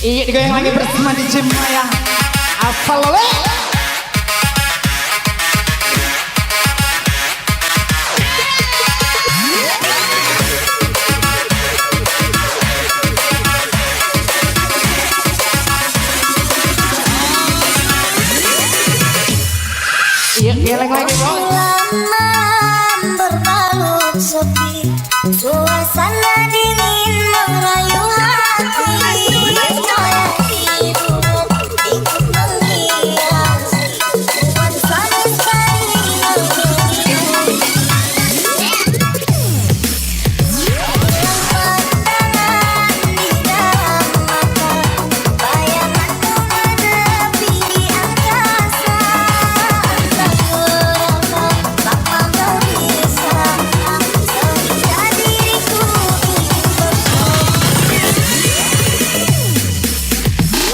Iya digoyang lagi bersama DJ Maya. Apa lo? Iya geleng lagi bang. Malam berbalut sepi, suasana dingin merayu hati. Saya tidur ikut menghiasi, bukan sama sekali menghidup. Yang pandangan di dalam mata, bayangan menghadapi angkasa. Tak berapa lama kau bisa, sehingga diriku ingin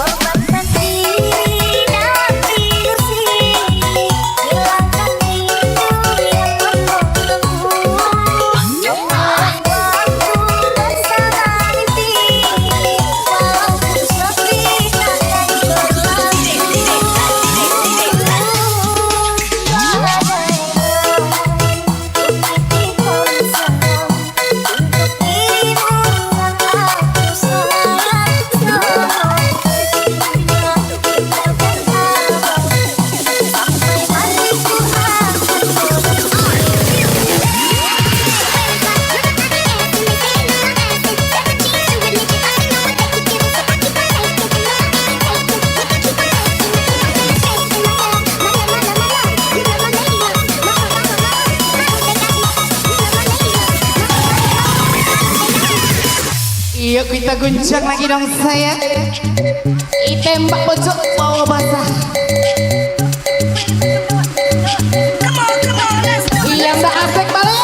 korbankan diri dan ilusi, hilangkan rindu yang membelenggu. Membuat waktu bersama mimpi, walaupun sepi takkan berlalu. Yuk kita guncang lagi dong saya. Itembak pojok bawa basah. Iya mbak asik balik.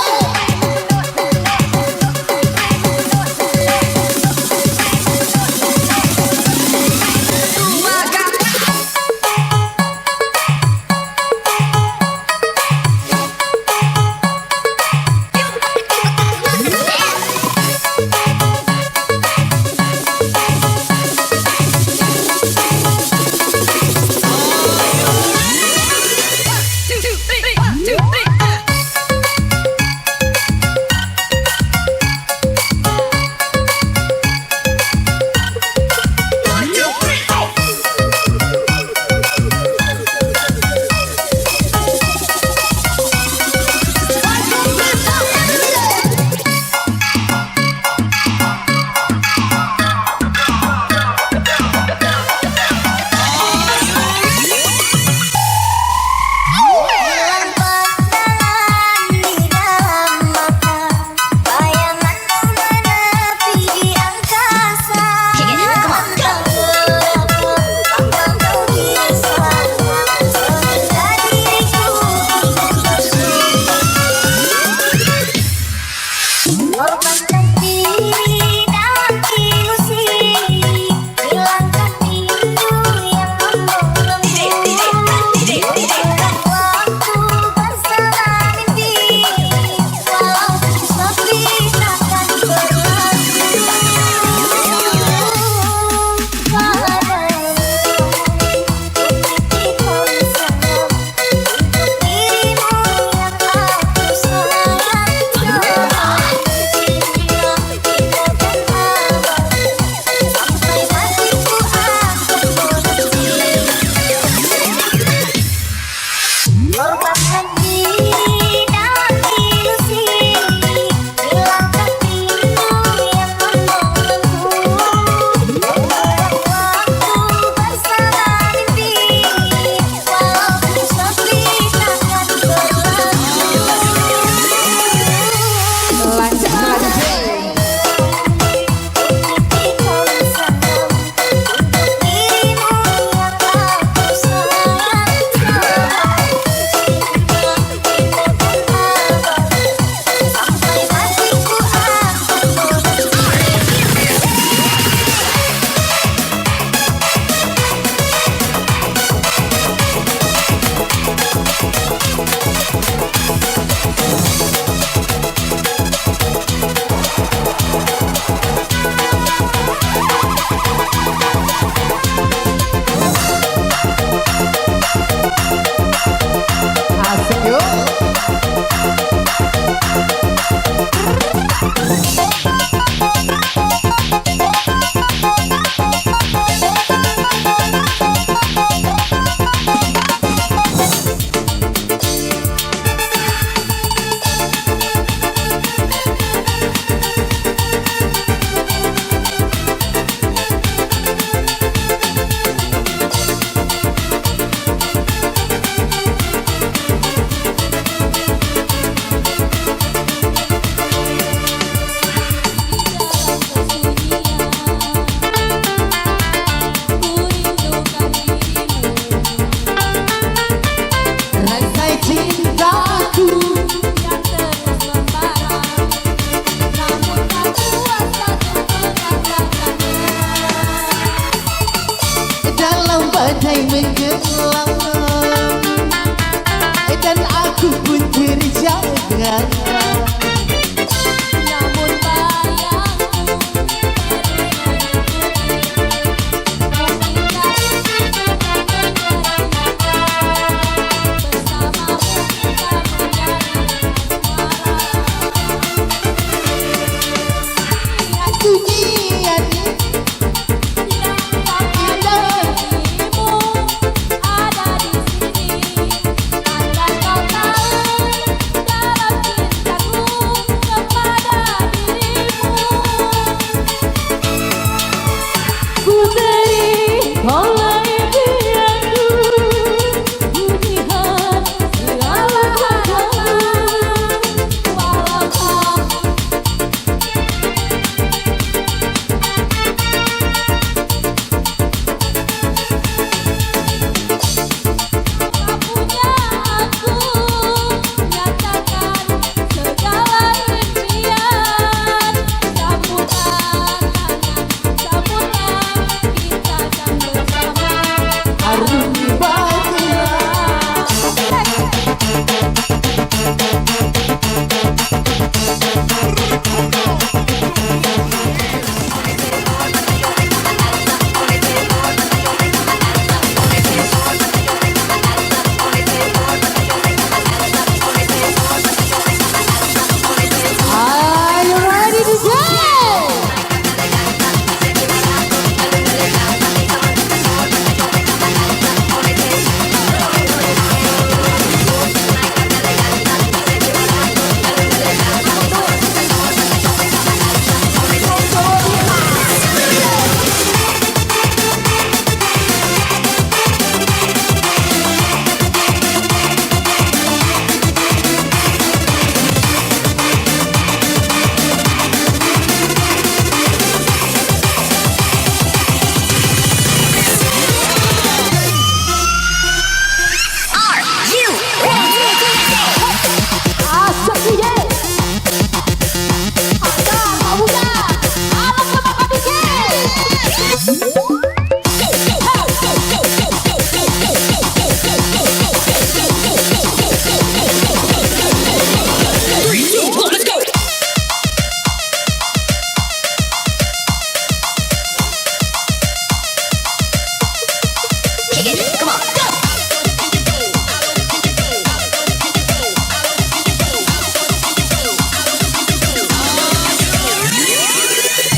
badai menggelam dan aku pun terjaga. Namun bayangku mungkinkah itu bersamamu kita menjadi Dunia dirimu ada di sini. Andai kau tahu dalam cintaku kepada dirimu, ku beri oleh impianku, bunyikan segala harapan, walau kau tak punya aku, nyatakan segala impian. Sambutlah kita kan bersama. harum bahagia. Are you ready to dance?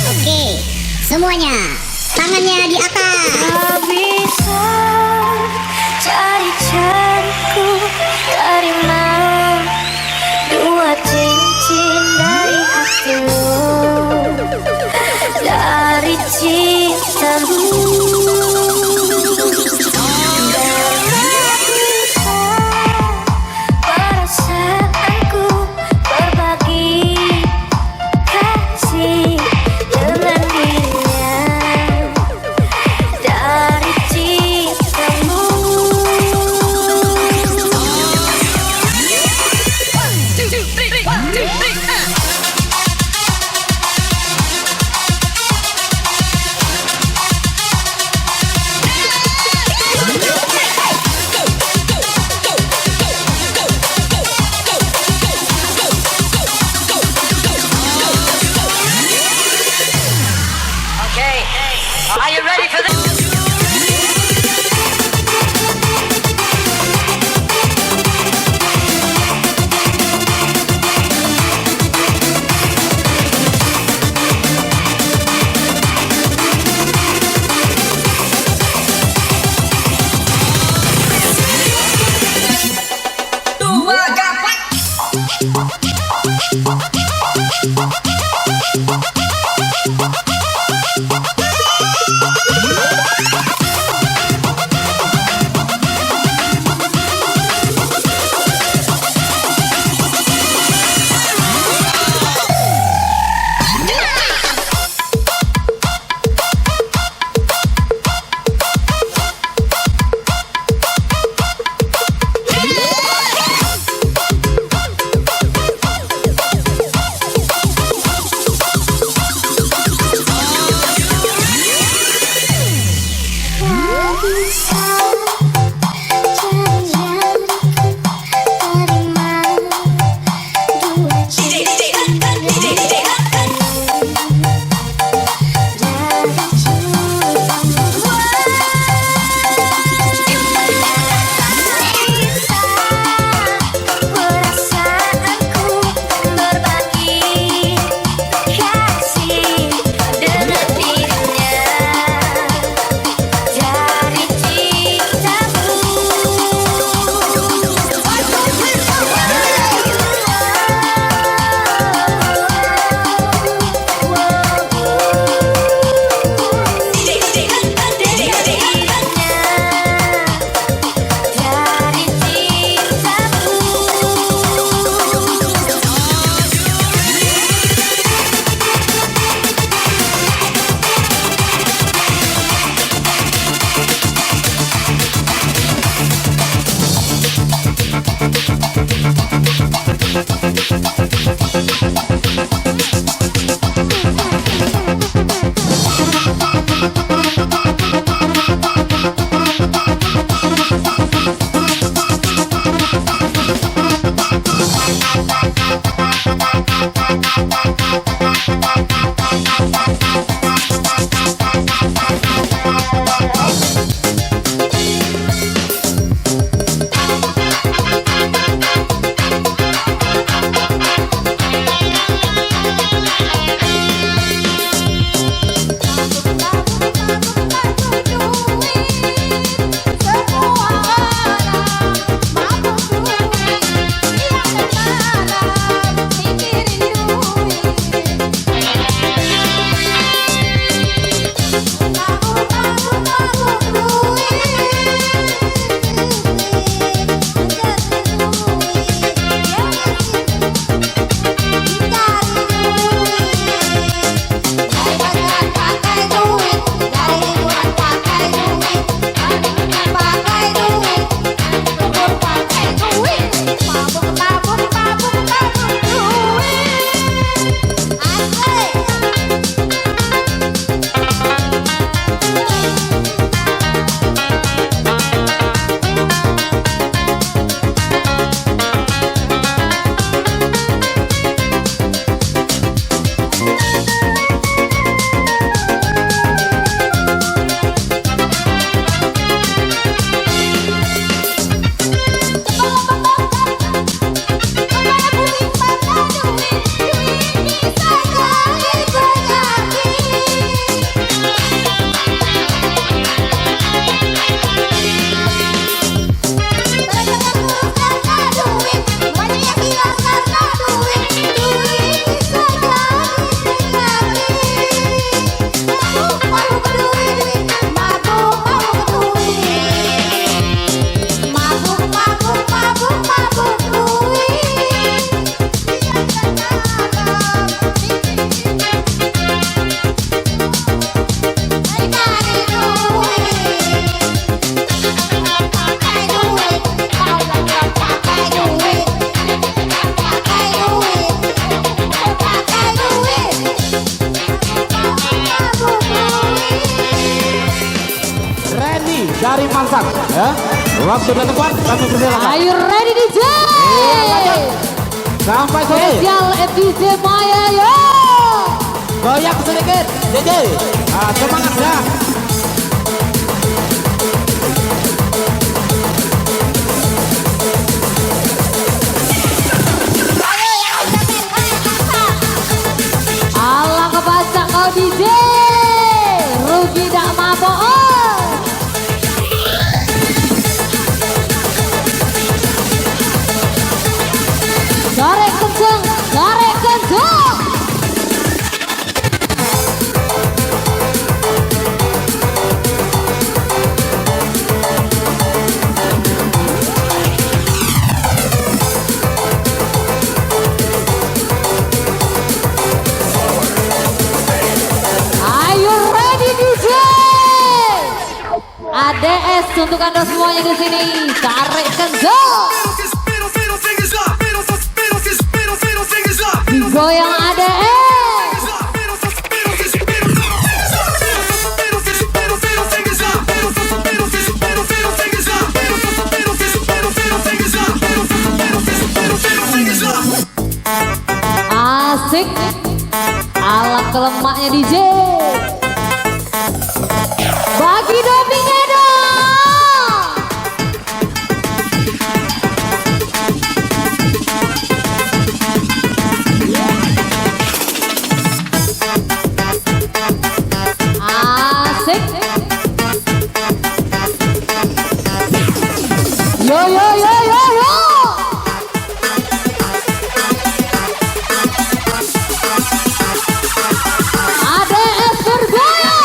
Oke, semuanya tangannya di atas. Tak bisa cari-cariku terima dua cincin dari hatimu, dari cintamu. Tak bisa perasaanku berbagi kasih dengan dirinya, dari cintamu. bisa cari yang terima dua cinta dari cintamu. Perasaanku berbagi kasih dengan dirinya dari cintamu. Dari Mansang ya. Waktu dan tempat kami persilakan. Are you ready DJ? Iya, sampai sore. Spesial DJ Maya yo. Goyak sedikit DJ. Nah, semangat ya. Alah kebaca kau DJ. Rugi dak mabok. Garek kenceng, garek kenceng. Are you ready DJ? ADS untuk anda semuanya di sini. Garek kenceng. Goyang ADS. ke lemaknya DJ. Bagi dopingnya dong. Asik. Yo yo yo yo yo. ADS bergaya.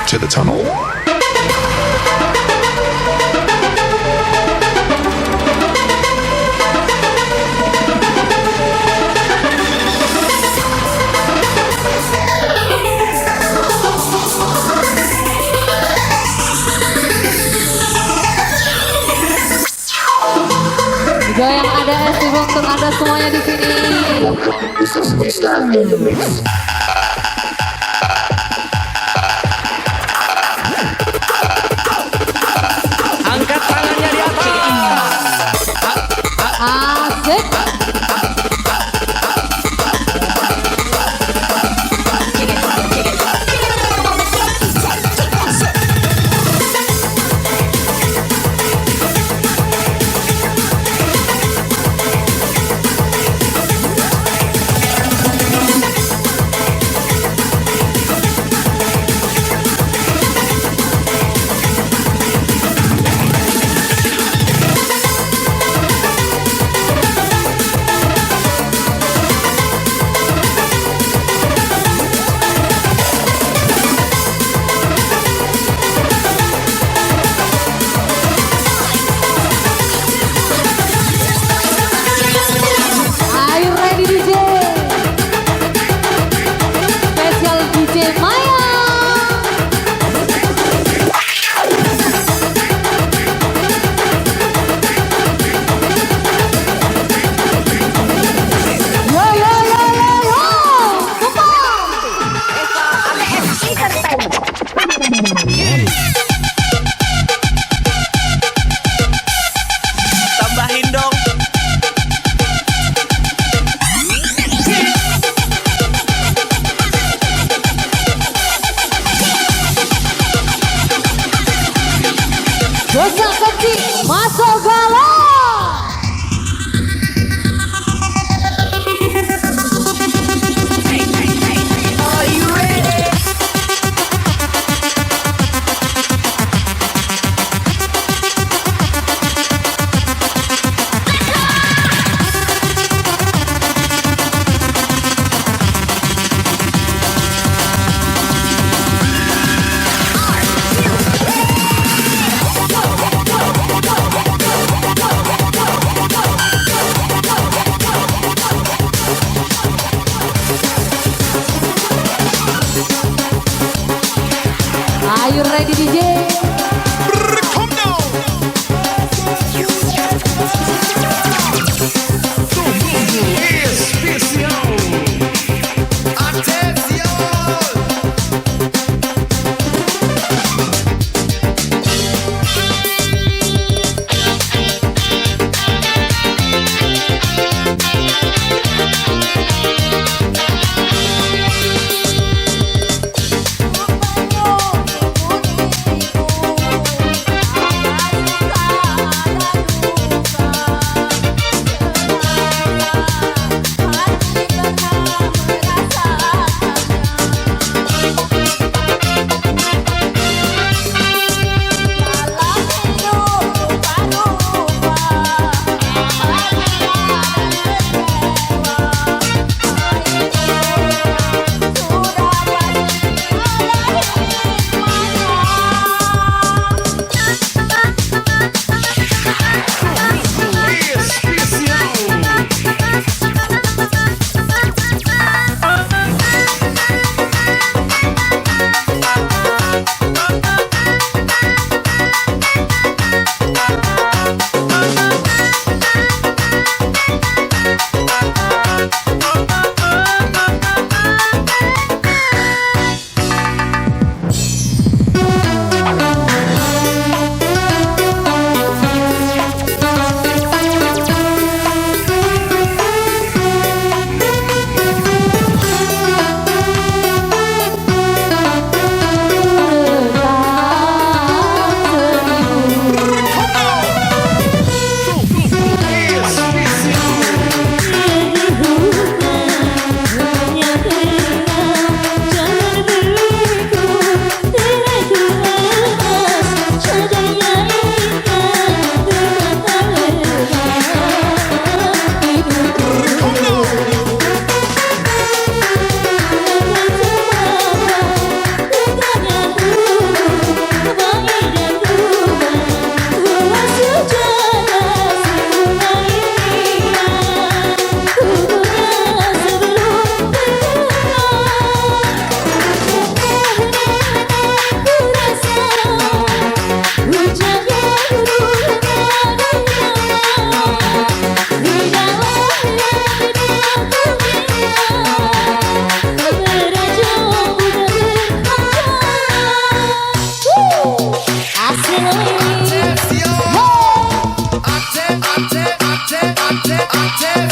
To the tunnel. Goyang ADS untuk Anda semuanya di sini. Angkat tangannya di atas. Asik.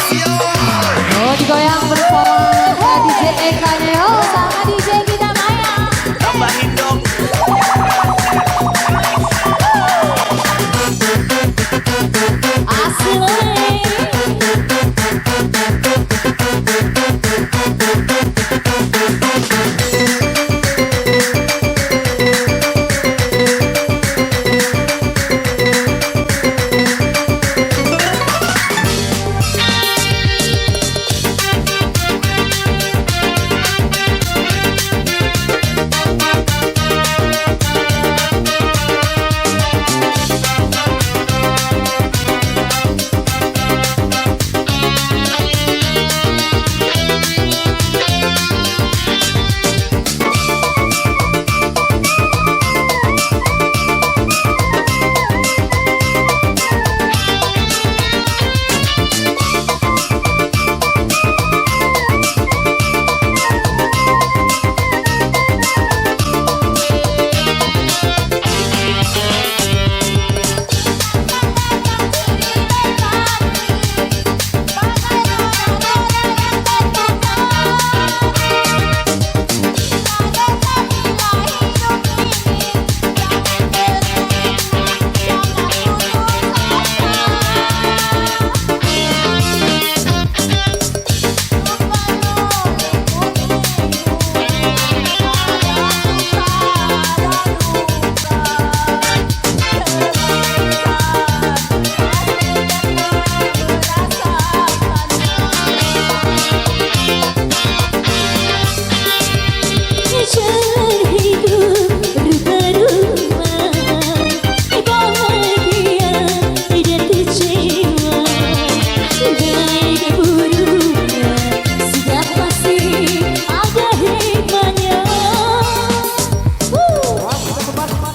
Oh, digoyang bersama DJ Eka-nya. Yo, sama DJ kita Maya. Tambahin dong.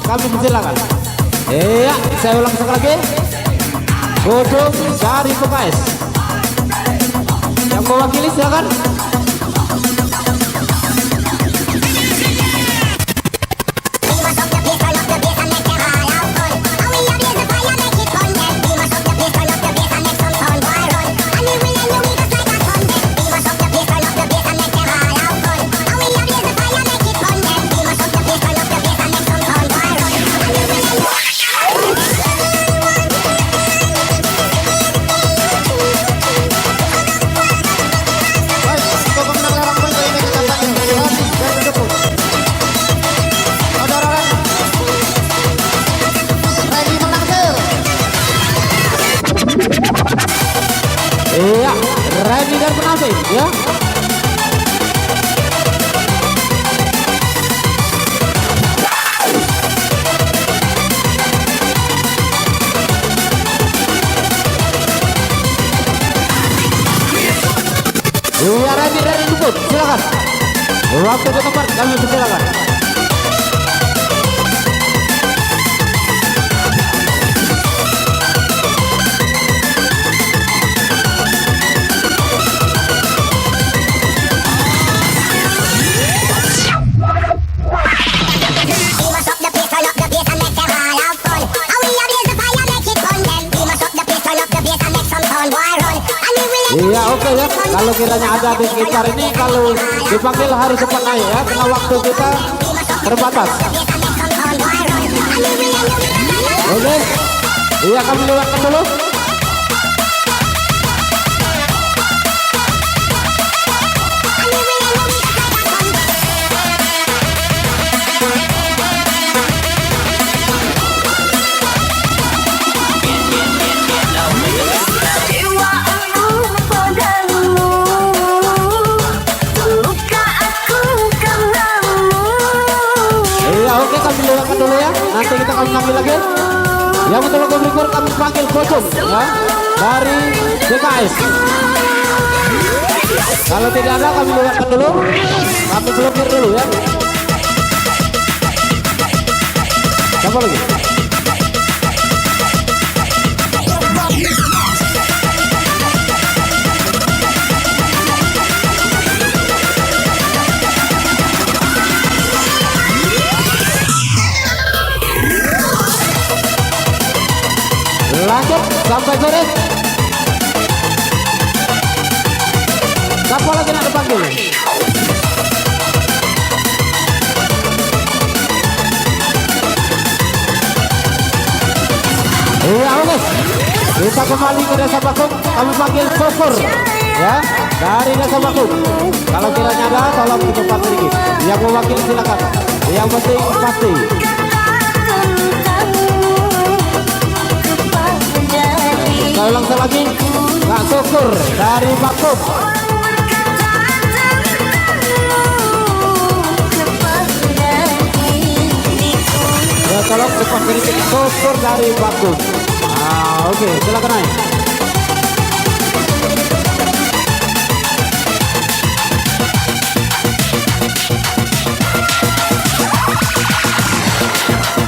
Kami persilakan. Iya, saya ulang sekali lagi. Godong dari PKS. Yang mewakili silakan. Iya, ready dan penalti ya. Iya, ready dan dukut, silakan. Waktu ke tempat kami persilakan. Iya, oke ya. Kalau kiranya ada di sekitar ini, kalau dipanggil harus cepat naik ya, karena waktu kita terbatas. Oke. Iya, kami lewatkan dulu. Dulu ya, nanti kita akan ngambil lagi. Yang untuk logo berikut kami panggil Gocong ya, dari PKS. Kalau tidak ada kami lewatkan dulu, kami blokir dulu ya. Siapa lagi? Lanjut sampai sore. terpanggil. Iya, oke. Kita kembali ke Desa Bakung. Kami panggil Sosur, ya, dari Desa Bakung. Kalau kiranya ada, tolong dicepat sedikit. Yang mewakili silakan. Yang penting pasti. Saya langsung lagi, Kak Sosur dari Bakung. Ya, tolong cepat sedikit. Sosur dari Bakung. Ah, oke, silakan naik.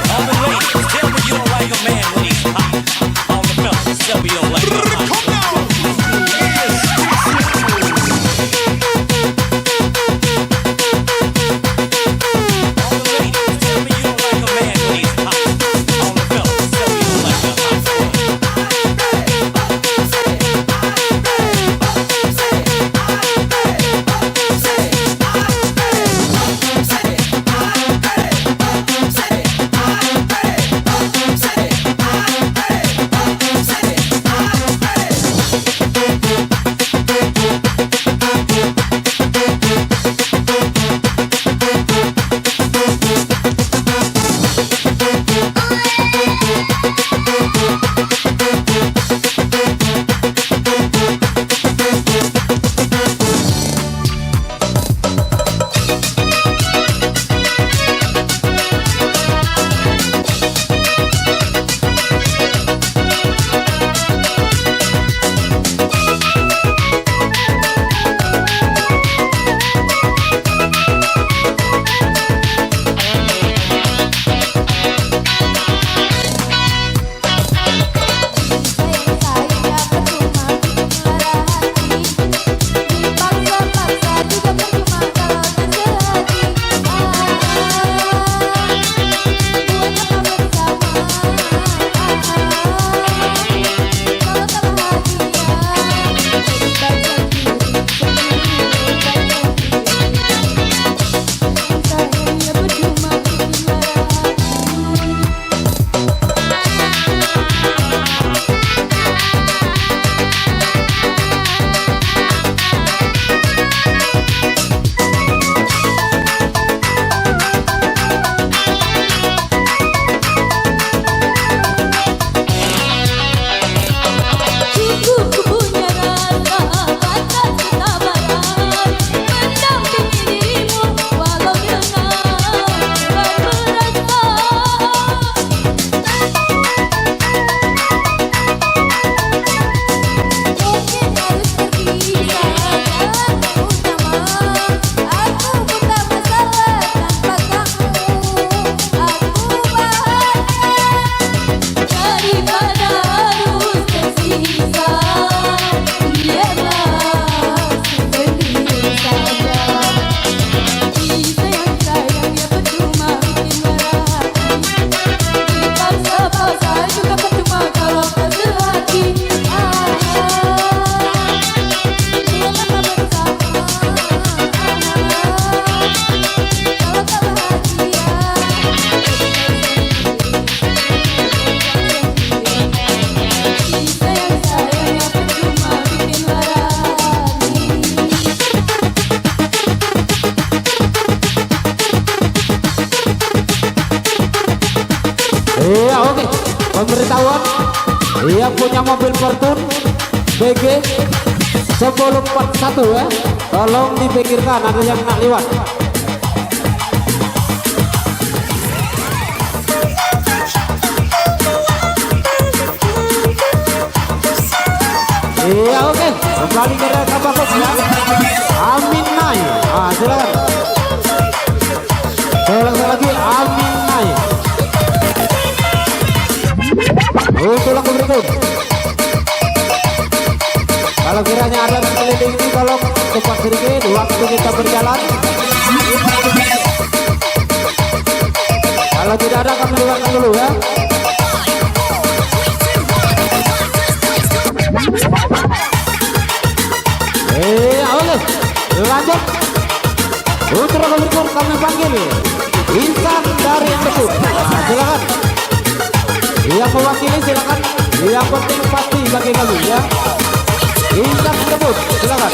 All the ladies, tell me you don't like a man when he's hot. All the fellas, tell me you don't like a hot. All the ladies, tell me you don't like a man when he's hot. All the fellas, tell me you don't like a hot boy. Iya, oke. Pemberitahuan yang punya mobil Fortune BG 1041 ya, tolong dipikirkan, ada yang nak lewat. Iya, oke. Kembali ke Desa Bakung ya. Amin naik. Ah, silakan. Sekali lagi Amin naik. Untuk lagu berikut. Kalau kiranya ada sekeliling ini, tolong cepat sedikit, waktu kita berjalan. Kalau tidak ada, kami lewatkan dulu ya. Oke. Lanjut. Untuk lagu berikut kami panggil Insan dari Embekut. Nah, silakan. Yang mewakili silakan. Yang penting pasti bagi kami ya. Insan Embekut, silakan.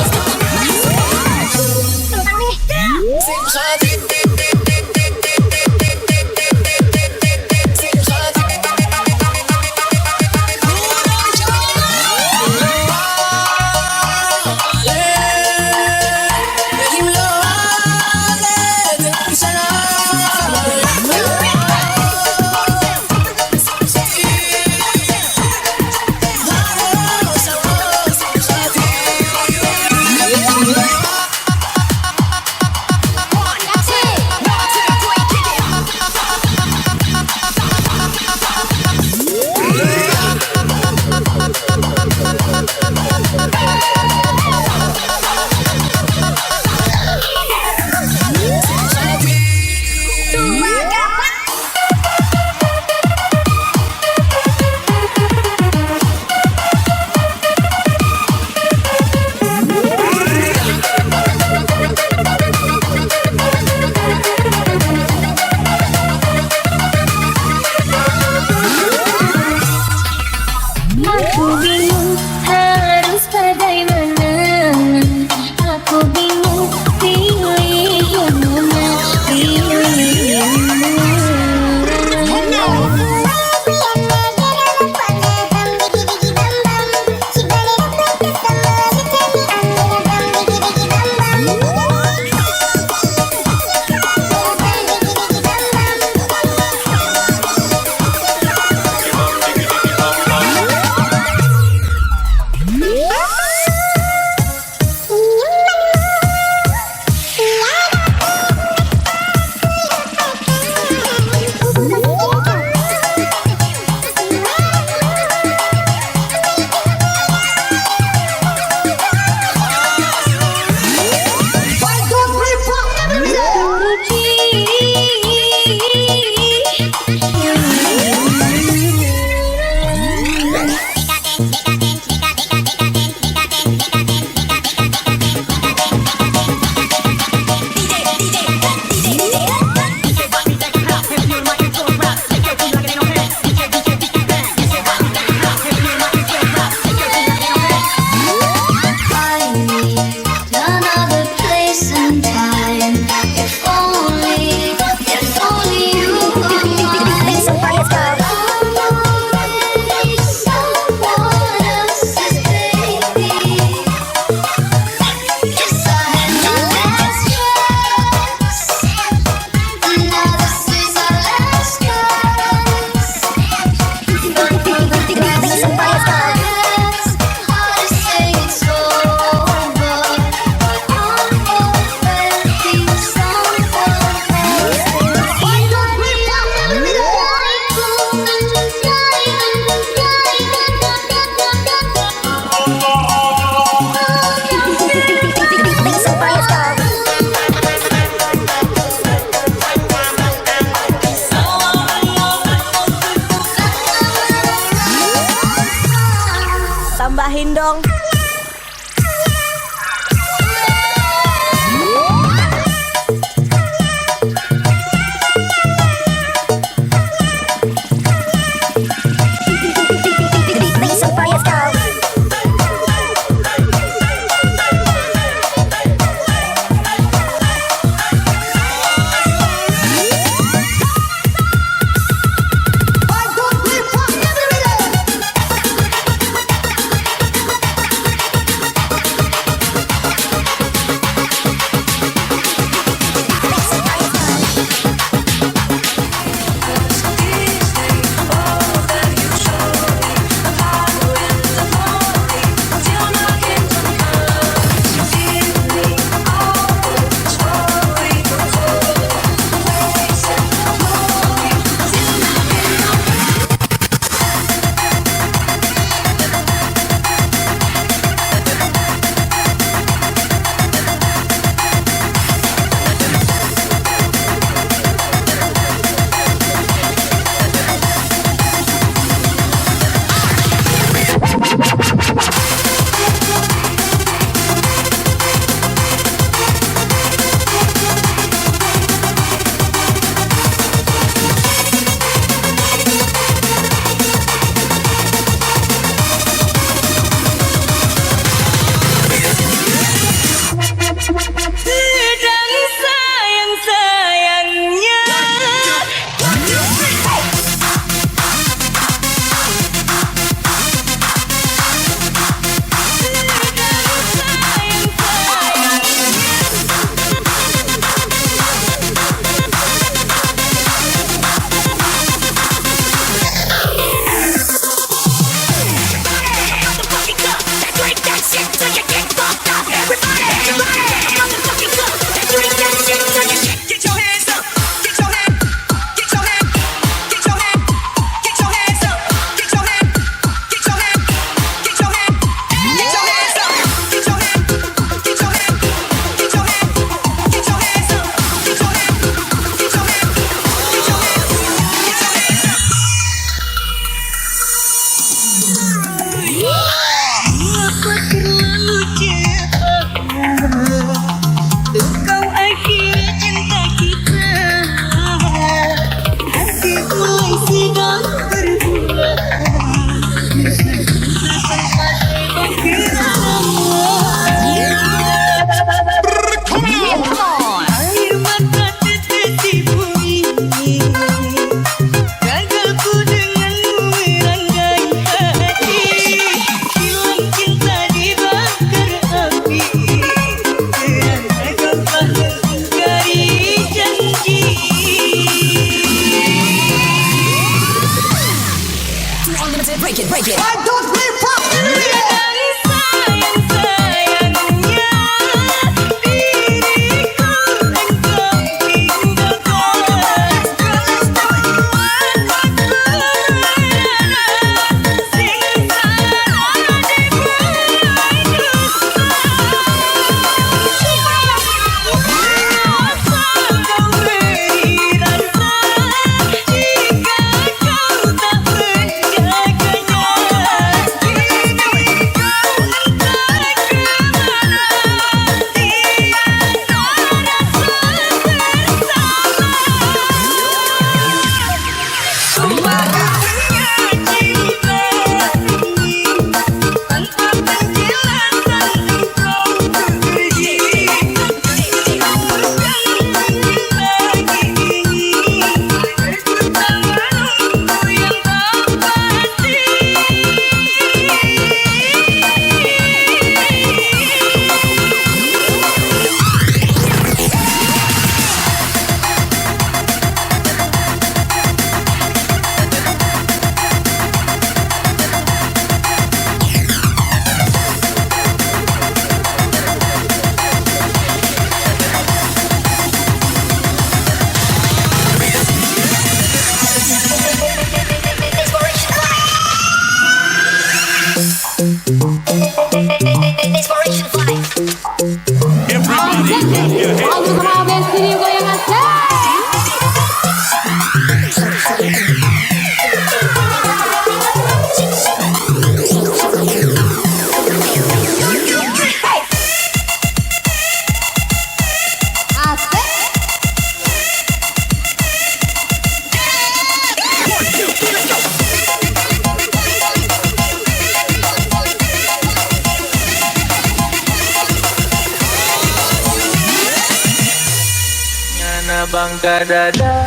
bangga dada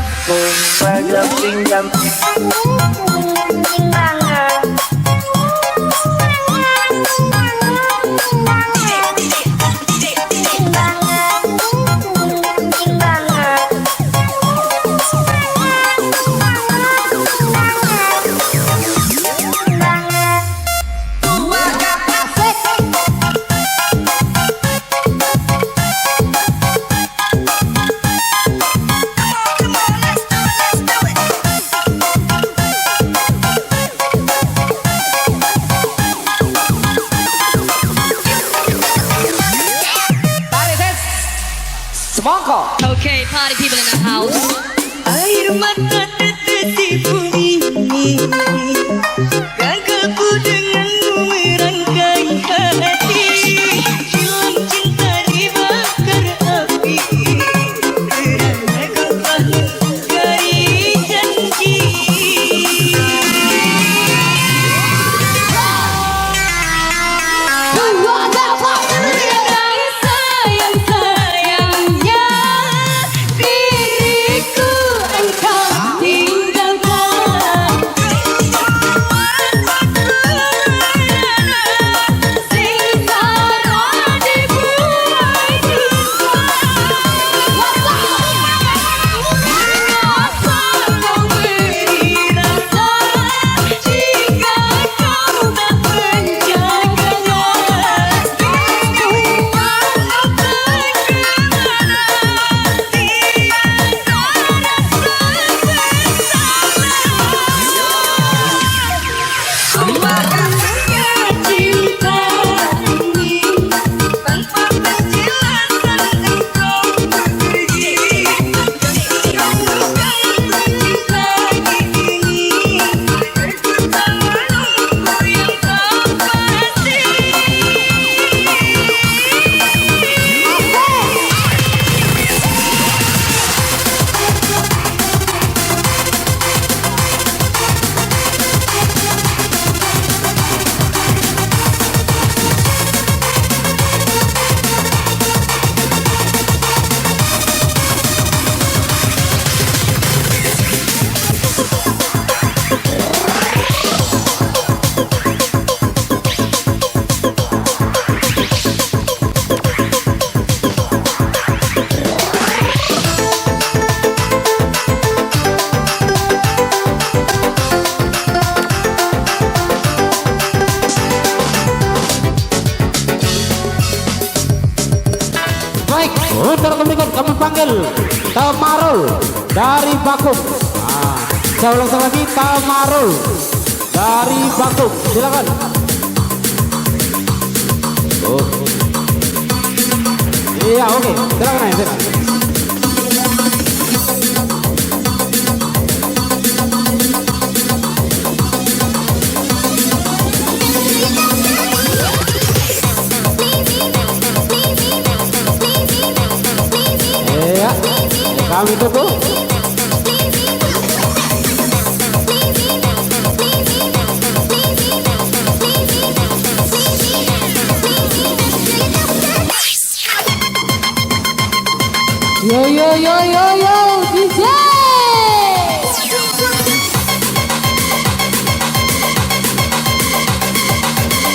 pajak pinjam Semangka. Okay, party people in the house. Air mata tetes di bumi, gagalku denganmu merangkai hati. Hilang cinta dibakar api, kerana kau bangun dari janji. Sayang-sayangnya diriku engkau tinggalkan. Sengsara dibuai duka. Mengapa kau beri rasa jika kau tak menjaganya? Cinta ini tanpa penjelasan engkau pergi. Cinta ini berputar menunggu yang tak pasti. Baik, untuk berikut kami panggil Tamarul dari Bakung. Saya ulang lagi, Tamarul dari Bakung. Silakan. Oh. Iya, oke. Silakan aja, silakan. Iya, kami tunggu. Yo yo yo yo yo DJ.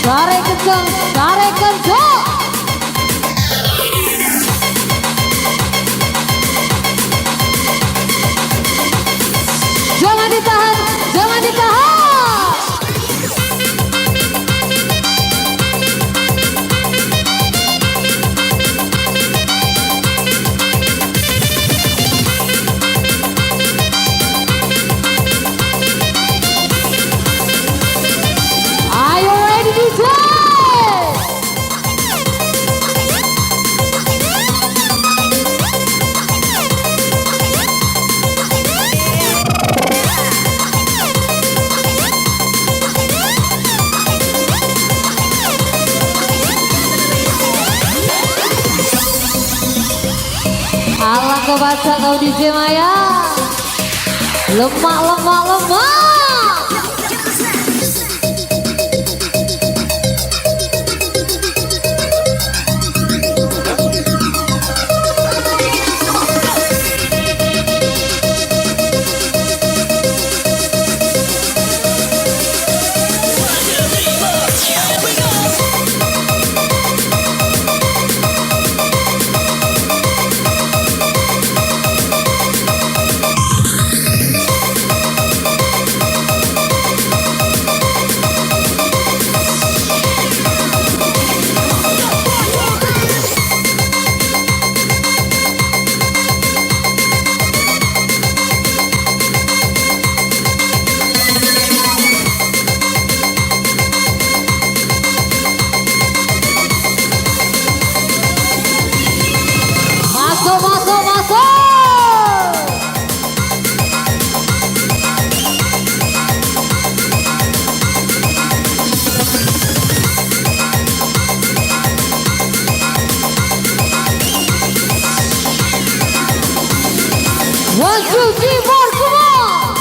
Tarik kencang, tarik kencang. Jangan ditahan, jangan ditahan. Are you ready DJ? Alah kau baca kau DJ Maya. Lemak, lemak, lemak. Maju keyboard semua.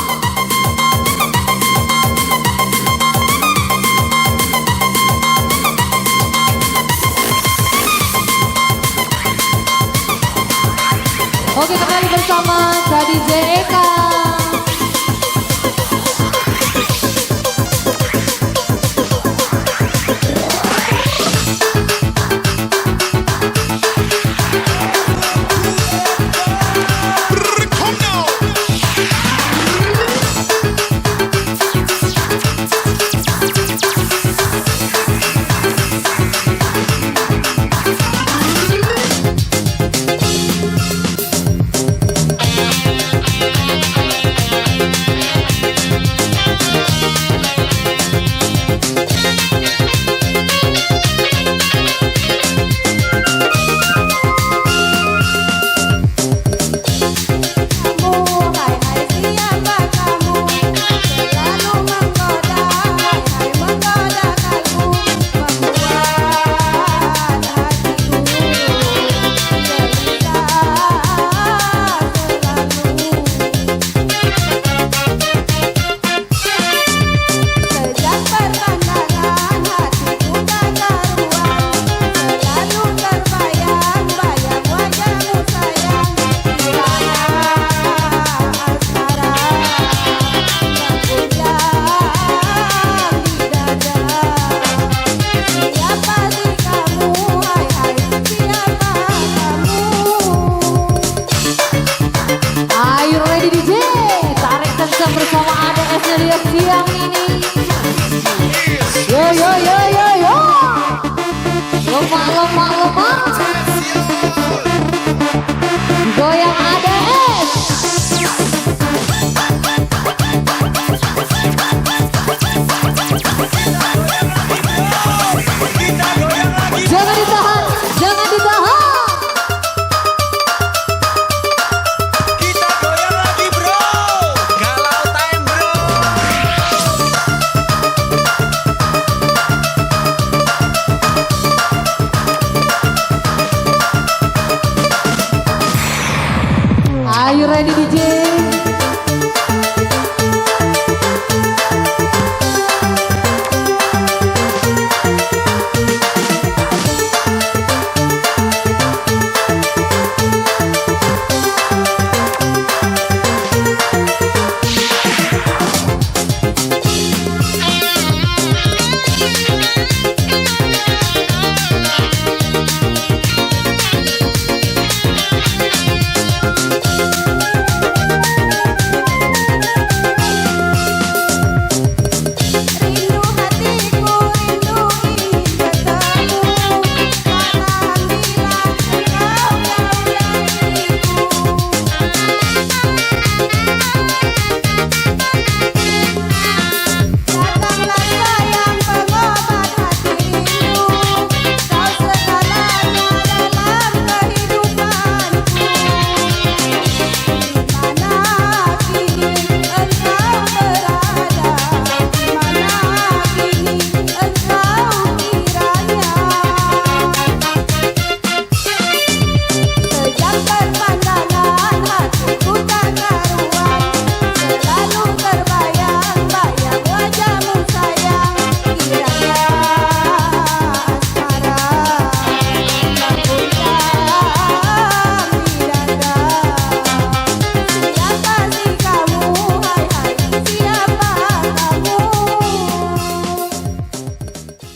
Oke, kembali bersama Kak DJ Eka. Bersama ADS-nya dia siang ini. Yo yo yo yo yo. Lemak lemak lemak. Goyang ADS. Jangan ditahan, jangan ditahan. Are you ready DJ?